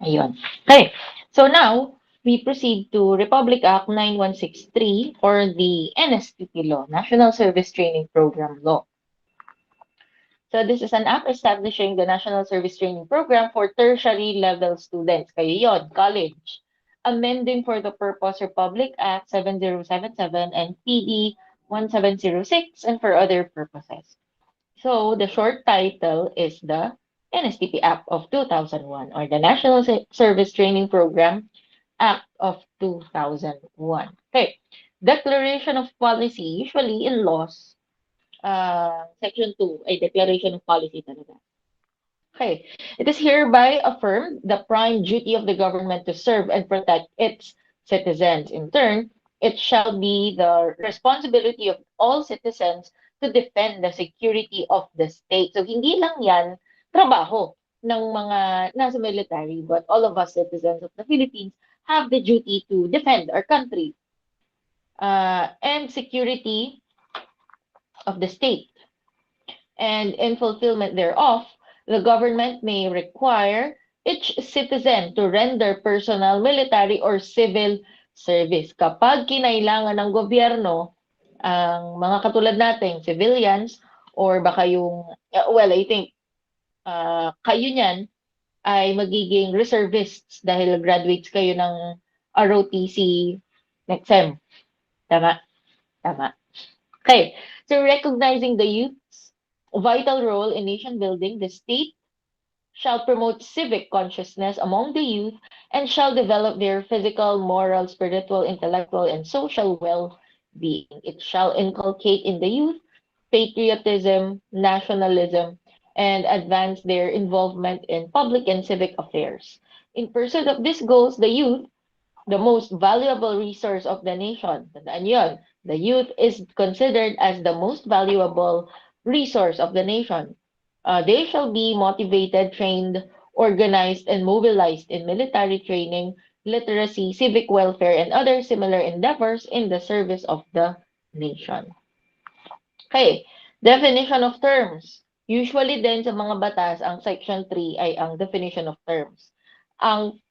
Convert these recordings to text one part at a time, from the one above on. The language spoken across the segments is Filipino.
Ayun. Okay. So now, we proceed to Republic Act 9163 or the NSTP law, National Service Training Program Law. So this is an act establishing the National Service Training Program for tertiary level students. Kayo yon, college. Amending for the purpose Republic Act 7077 and PD 1706 and for other purposes. So the short title is the NSTP Act of 2001 or the National Service Training Program Act of 2001. Okay. Declaration of policy, usually in laws, Section 2 ay declaration of policy talaga. Okay. It is hereby affirmed the prime duty of the government to serve and protect its citizens. In turn, it shall be the responsibility of all citizens to defend the security of the state. So, hindi lang yan trabaho ng mga nasa military, but all of us citizens of the Philippines have the duty to defend our country and security of the state. And in fulfillment thereof, the government may require each citizen to render personal, military, or civil service. Kapag kinailangan ng gobyerno, ang mga katulad nating civilians, or baka yung, well, I think, kayo niyan ay magiging reservists dahil graduates kayo ng ROTC next sem. Tama? Tama. Okay. So recognizing the youth's vital role in nation building, the state shall promote civic consciousness among the youth and shall develop their physical, moral, spiritual, intellectual, and social well-being. It shall inculcate in the youth patriotism, nationalism, and advance their involvement in public and civic affairs. In pursuit of these goals, the youth, the most valuable resource of the nation. Tandaan yun. The youth is considered as the most valuable resource of the nation. They shall be motivated, trained, organized, and mobilized in military training, literacy, civic welfare, and other similar endeavors in the service of the nation. Okay, definition of terms. Usually din sa mga batas, ang section 3 ay ang definition of terms. Ang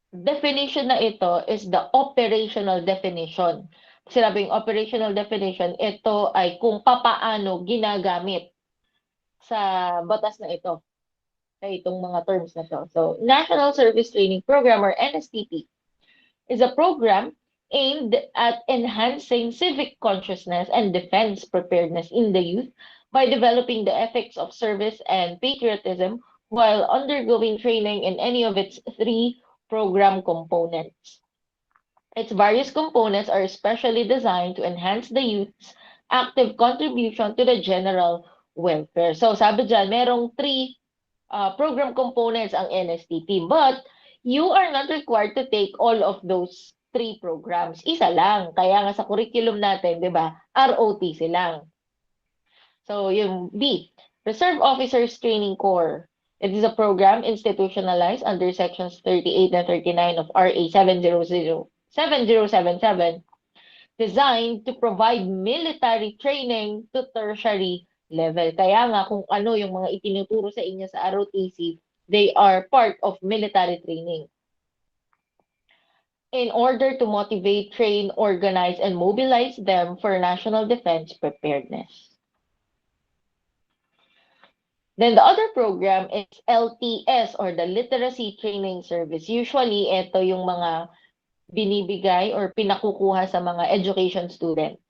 definition na ito is the operational definition. Sinabing operational definition, ito ay kung papaano ginagamit sa batas na ito. Sa itong mga terms na to. So, National Service Training Program or NSTP is a program aimed at enhancing civic consciousness and defense preparedness in the youth by developing the ethics of service and patriotism while undergoing training in any of its three program components. Its various components are specially designed to enhance the youth's active contribution to the general welfare. So sabi dyan, merong three program components ang NSTP, but you are not required to take all of those three programs. Isa lang. Kaya nga sa curriculum natin, di ba, ROTC lang. So yung B, Reserve Officers Training Corps. It is a program institutionalized under sections 38 and 39 of RA 7077 designed to provide military training to tertiary level. Kaya nga kung ano yung mga itinuturo sa inyo sa ROTC, they are part of military training. In order to motivate, train, organize, and mobilize them for national defense preparedness. Then the other program is LTS or the Literacy Training Service. Usually, ito yung mga binibigay or pinakukuha sa mga education students.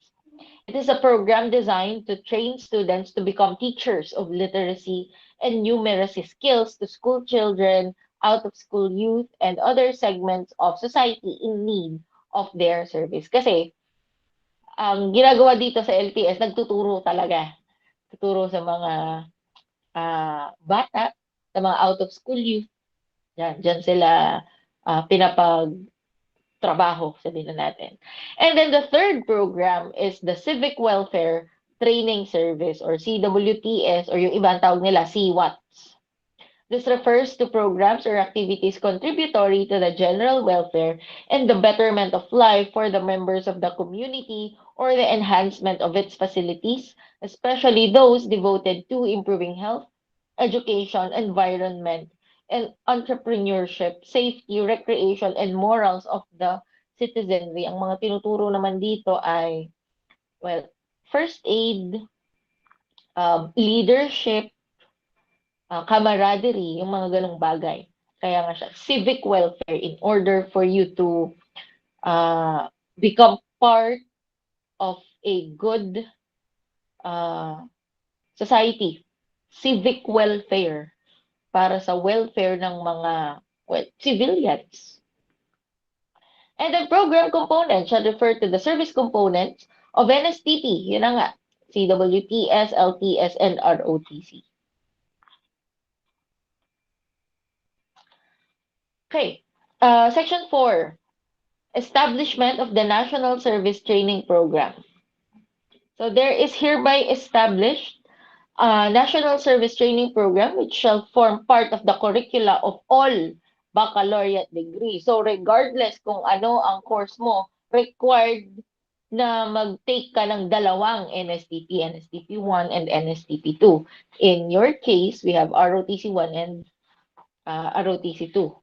It is a program designed to train students to become teachers of literacy and numeracy skills to school children, out-of-school youth, and other segments of society in need of their service. Kasi, ang ginagawa dito sa LTS, nagtuturo talaga. Tuturo sa mga bata, sa mga out-of-school youth. Diyan sila pinapag-trabaho, sabihin na natin. And then the third program is the Civic Welfare Training Service or CWTS or yung ibang tawag nila, CWATS. This refers to programs or activities contributory to the general welfare and the betterment of life for the members of the community or the enhancement of its facilities, especially those devoted to improving health, education, environment, and entrepreneurship, safety, recreation, and morals of the citizenry. Ang mga tinuturo naman dito ay, well, first aid, leadership, camaraderie, yung mga ganong bagay. Kaya nga siya, civic welfare in order for you to become part of a good uh, society. Civic welfare para sa welfare ng mga, well, civilians. And the program component shall refer to the service components of NSTP. Yun na nga, CWTS, LTS, and ROTC. Okay. Section 4, establishment of the National Service Training Program. So there is hereby established a National Service Training Program which shall form part of the curricula of all baccalaureate degree. So regardless kung ano ang course mo, required na mag-take ka ng dalawang NSTP, NSTP 1 and NSTP 2. In your case, we have ROTC 1 and ROTC 2.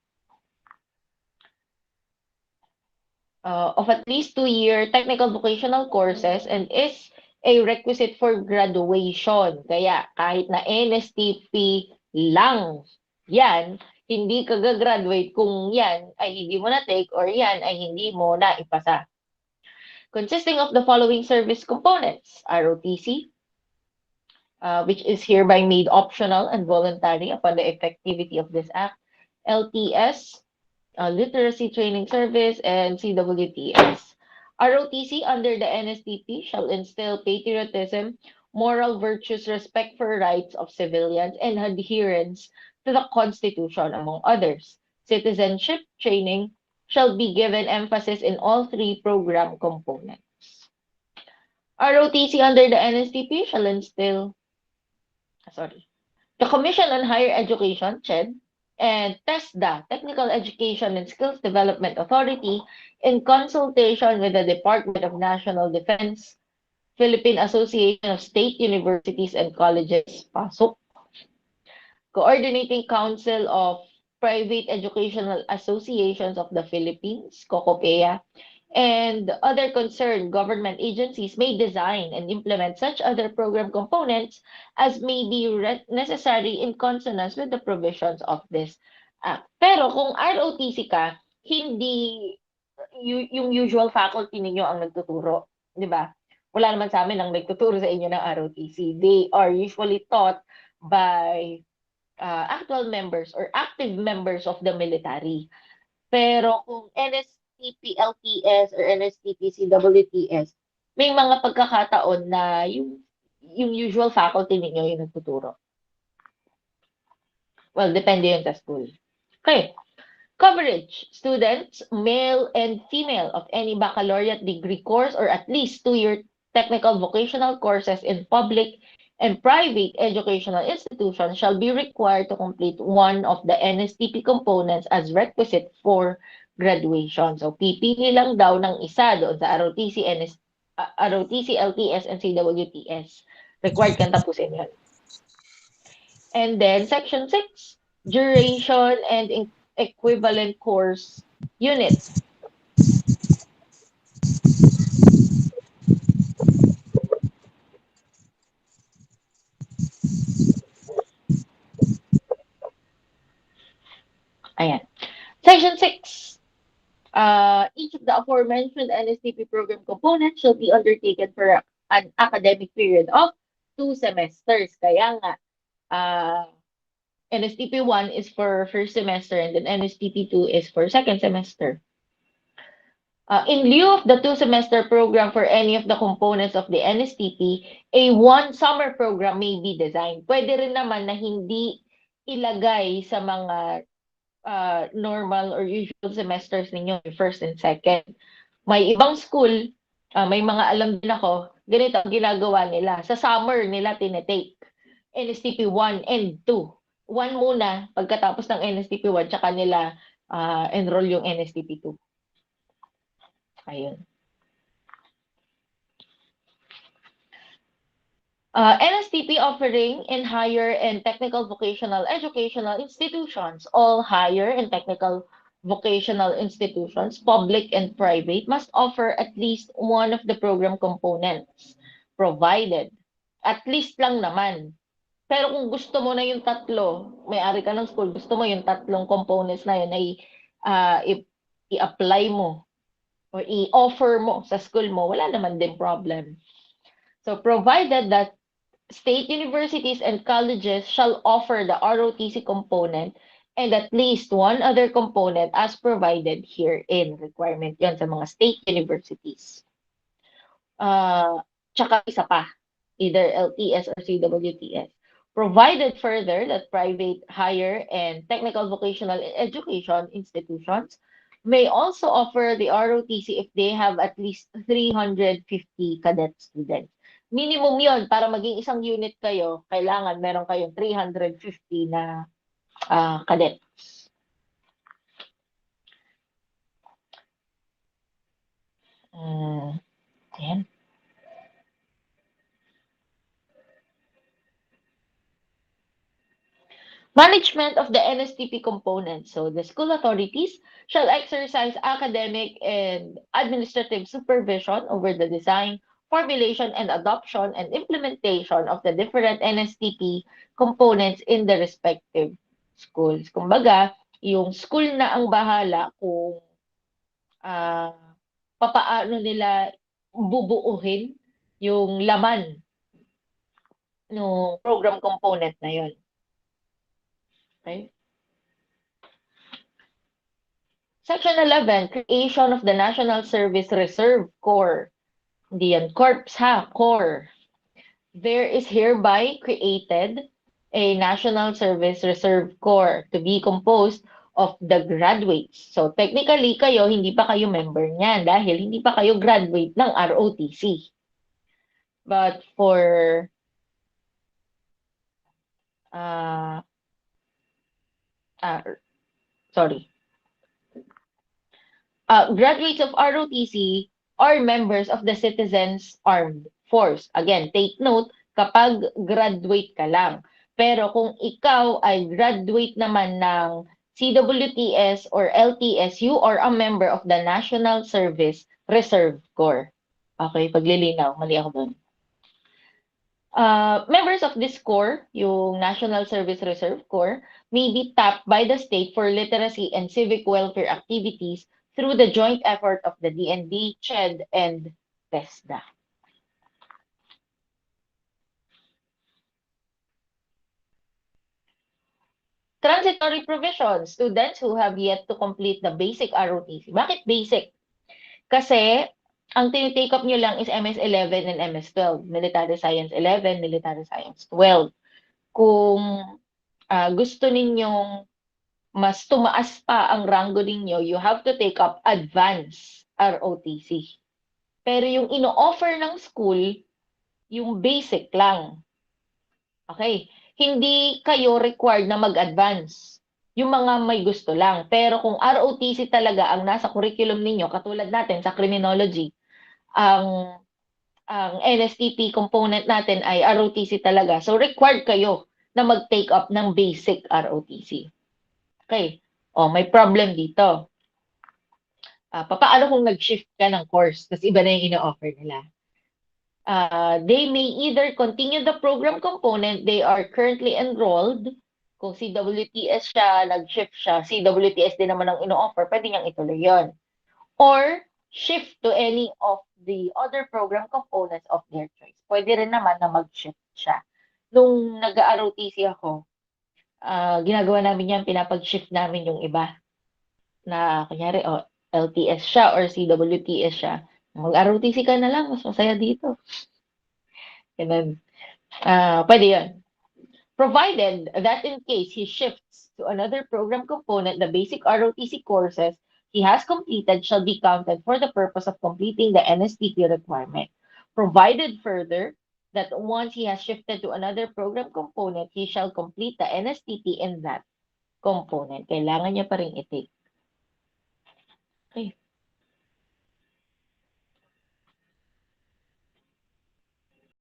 Of at least 2-year technical vocational courses and is a requisite for graduation. Kaya kahit na NSTP lang yan, hindi ka gagraduate kung yan ay hindi mo na-take or yan ay hindi mo na ipasa. Consisting of the following service components: ROTC, which is hereby made optional and voluntary upon the effectivity of this act; LTS, Literacy Training Service, and CWTS. ROTC under the NSTP shall instill patriotism, moral virtues, respect for rights of civilians, and adherence to the Constitution, among others. Citizenship training shall be given emphasis in all three program components. ROTC under the NSTP shall instill, the Commission on Higher Education, CHED, and TESDA, Technical Education and Skills Development Authority, in consultation with the Department of National Defense, Philippine Association of State Universities and Colleges, PASUC, Coordinating Council of Private Educational Associations of the Philippines, COCOPEA, and other concerned government agencies may design and implement such other program components as may be necessary in consonance with the provisions of this act. Pero kung ROTC ka, hindi yung usual faculty ninyo ang nagtuturo, di ba? Wala naman sa amin ang nagtuturo sa inyo ng ROTC. They are usually taught by actual members or active members of the military. Pero kung NSTP, LTS, or NSTP, CWTS, may mga pagkakataon na yung usual faculty ninyo yung nagtuturo. Well, depende yun sa school. Okay. Coverage. Students, male and female, of any baccalaureate degree course or at least 2-year technical vocational courses in public and private educational institutions shall be required to complete one of the NSTP components as requisite for graduation. So, pipili lang daw ng isa doon sa ROTC, ROTC, LTS, and CWTS. Required kang tapusin yun. And then, Section 6, duration and equivalent course unit. Ayan. Section 6. Each of the aforementioned NSTP program components shall be undertaken for an academic period of 2 semesters. Kaya nga, NSTP 1 is for first semester and then NSTP 2 is for second semester. In lieu of the 2-semester program for any of the components of the NSTP, a 1-summer program may be designed. Pwede rin naman na hindi ilagay sa mga normal or usual semesters ninyo, first and second. May ibang school, may mga alam din ako, ganito ang ginagawa nila. Sa summer nila tinetake NSTP 1 and 2. 1 muna, pagkatapos ng NSTP 1, tsaka nila enroll yung NSTP 2. Ayun. NSTP offering in higher and technical vocational educational institutions. All higher and technical vocational institutions, public and private, must offer at least one of the program components provided. At least lang naman. Pero kung gusto mo na yung tatlo, may-ari ka ng school, gusto mo yung tatlong components na yun ay i-apply mo or i-offer mo sa school mo, wala naman din problem. So provided that state universities and colleges shall offer the ROTC component and at least one other component as provided here in requirement yon sa mga state universities. Tsaka isa pa, either LTS or CWTS. Provided further that private higher and technical vocational education institutions may also offer the ROTC if they have at least 350 cadet students. Minimum yon para maging isang unit kayo, kailangan meron kayong 350 na cadets. Ayan. Management of the NSTP components. So the school authorities shall exercise academic and administrative supervision over the design, formulation, and adoption and implementation of the different NSTP components in the respective schools. Kumbaga, yung school na ang bahala kung uh, papaano nila bubuuhin yung laman ng program component na yun. Okay? Section 11, creation of the National Service Reserve Corps. Hindi yan corps ha, corps. There is hereby created a National Service Reserve Corps to be composed of the graduates. So technically kayo, hindi pa kayo member niyan dahil hindi pa kayo graduate ng ROTC. But for uh, sorry. Graduates of ROTC are members of the Citizens Armed Force. Again, take note, kapag graduate ka lang. Pero kung ikaw ay graduate naman ng CWTS or LTS, you are a member of the National Service Reserve Corps. Okay, paglilinaw, mali ako doon. Members of this corps, yung National Service Reserve Corps, may be tapped by the state for literacy and civic welfare activities through the joint effort of the DND, CHED, and TESDA. Transitory provisions, students who have yet to complete the basic ROTC. Bakit basic? Kasi ang tinitake up nyo lang is MS-11 and MS-12. Military Science 11, Military Science 12. Kung gusto ninyong mas tumaas pa ang ranggo ninyo, you have to take up advanced ROTC. Pero yung ino-offer ng school, yung basic lang. Okay? Hindi kayo required na mag-advance. Yung mga may gusto lang. Pero kung ROTC talaga ang nasa curriculum ninyo, katulad natin sa criminology, ang NSTP component natin ay ROTC talaga. So, required kayo na mag-take up ng basic ROTC. Okay. O, may problem dito. Papaano kung nag-shift ka ng course, tapos iba na yung ino-offer nila? They may either continue the program component they are currently enrolled. Kung CWTS siya, nag-shift siya, CWTS din naman ang ino-offer, pwede niyang ituloy yun. Or shift to any of the other program components of their choice. Pwede rin naman na mag-shift siya. Nung nag-ROTC ako, ginagawa namin yan, pinapag-shift namin yung iba. Na, kunyari, LTS siya or CWTS siya. Mag-ROTC ka na lang, mas masaya dito. Ganun. Pwede yun. Provided that in case he shifts to another program component, the basic ROTC courses he has completed shall be counted for the purpose of completing the NSTP requirement. Provided further that once he has shifted to another program component, he shall complete the NSTP in that component. Kailangan niya pa rin i-take. Okay.